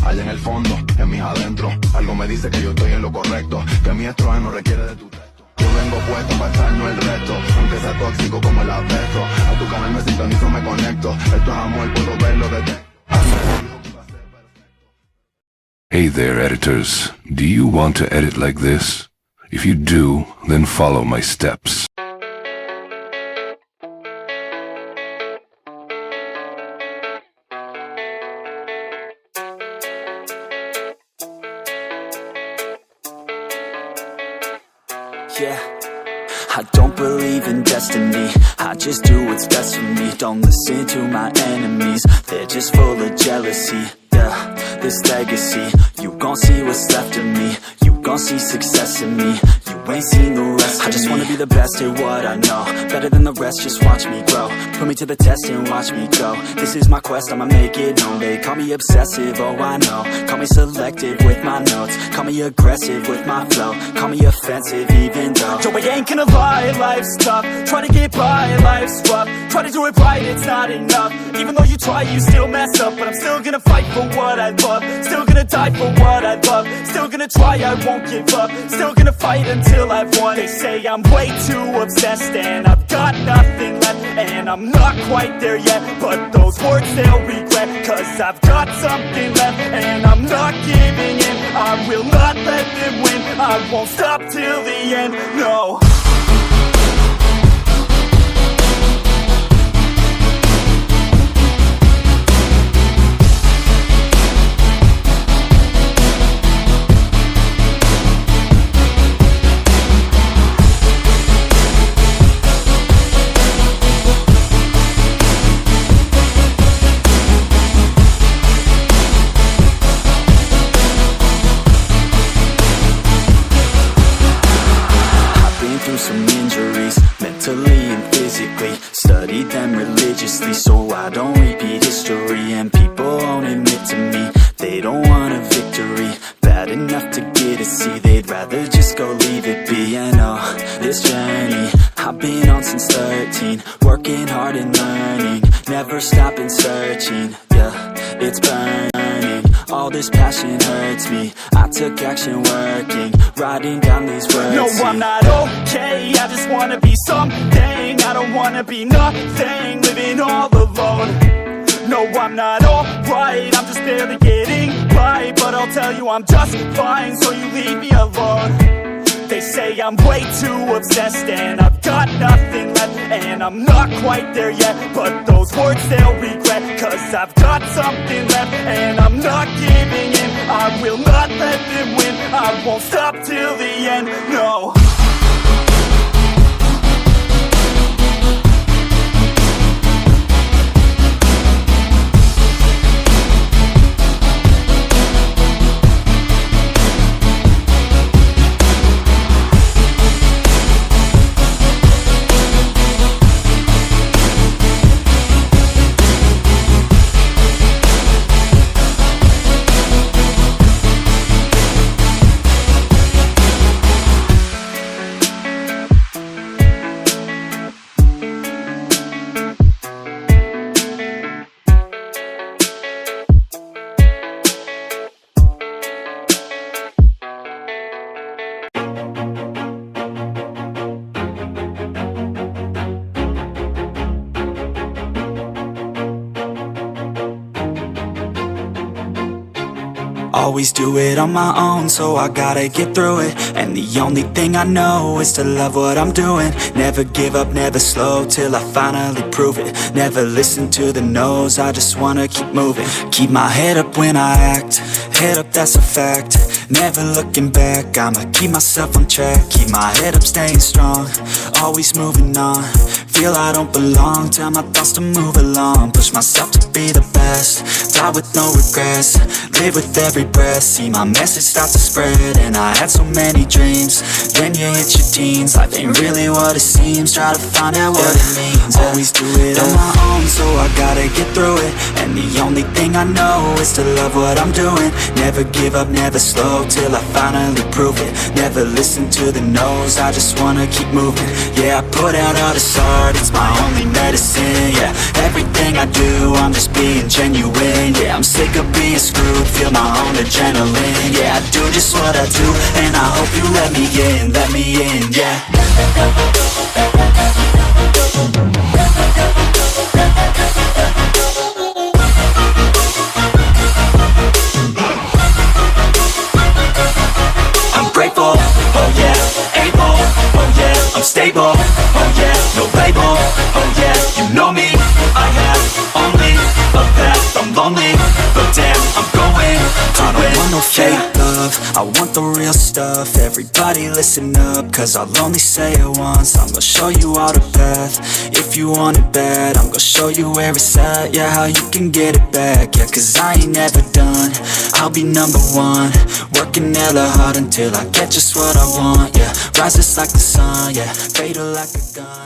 allá en el fondo, en mis adentro. Algo me dice que yo estoy en lo correcto, que mi estrógeno requiere de tu texto. Yo vengo puesto para echarnos el resto, aunque sea tóxico como el asbesto. A tu canal me sintonizo, me conecto. Esto es amor, puedo verlo desde... Hey there, editors. Do you want to edit like this? If you do, then follow my steps. Yeah, I don't believe in destiny, I just do what's best for me. Don't listen to my enemies, they're just full of jealousy. Yeah, this legacy, you gon' see what's left of me. You gon' see success in me, you ain't seen the rest of me. I just wanna be the best at what I know, better than the rest, just watch me grow. Put me to the test and watch me go. This is my quest, I'ma make it known. They call me obsessive, oh I know. Call me selective with my notes, call me aggressive with my flow. Call me offensive even though Joe, I ain't gonna lie, life's tough. Try to get by, life's rough. Try to do it right, it's not enough. Even though you try, you still mess up. But I'm still gonna fight for what I love, still gonna die for what I love. Still gonna try, I won't give up. Still gonna fight until I've won. They say I'm way too obsessed and I've got nothing left, and I'm not quite there yet, but those words they'll regret. Cause I've got something left and I'm not giving in. I will not let them win, I won't stop till the end, no. Some injuries, mentally and physically. Studied them religiously so I don't repeat history. And people won't admit to me they don't want a victory bad enough to get a C. They'd rather just go leave it be. And oh, this journey I've been on since 13, working hard and learning, never stopping searching. Yeah, it's burning. All this passion hurts me. I took action working, writing down these words. No, I'm not okay, I just wanna be something. I don't wanna be nothing, living all alone. No, I'm not alright, I'm just barely getting by. But I'll tell you I'm just fine, so you leave me alone. They say I'm way too obsessed and I've got nothing left, and I'm not quite there yet, but those words they'll regret. Cause I've got something left and I'm not giving in. I will not let them win, I won't stop till the end, no. Always do it on my own, so I gotta get through it. And the only thing I know is to love what I'm doing. Never give up, never slow, till I finally prove it. Never listen to the no's, I just wanna keep moving. Keep my head up when I act, head up, that's a fact. Never looking back, I'ma keep myself on track. Keep my head up, staying strong, always moving on. Feel I don't belong, tell my thoughts to move along. Push myself to be the best, die with no regrets. Live with every breath, see my message start to spread. And I had so many dreams, then you hit your teens. Life ain't really what it seems, try to find out what it means. Always do it on my own, so I gotta get through it. And the only thing I know is to love what I'm doing. Never give up, never slow, till I finally prove it. Never listen to the no's, I just wanna keep moving. Yeah, I put out all the songs, heart, it's my only medicine, yeah. Everything I do, I'm just being genuine, yeah. I'm sick of being screwed, feel my own adrenaline, yeah. I do just what I do, and I hope you let me in, yeah. I'm grateful, oh yeah, able, oh yeah, I'm stable, oh yeah, no label, oh yeah, you know me, I have only a path, I'm lonely, but damn, I'm going to win. I don't want no fake love, I want the real stuff. Everybody listen up, cause I'll only say it once. I'm gonna show you all the path, if you want it bad. I'm gonna show you where it's at, yeah, how you can get it back, yeah. Cause I ain't never done, I'll be number one. Working hella hard until I get just what I want, yeah. Rises like the sun, yeah, fatal like a gun.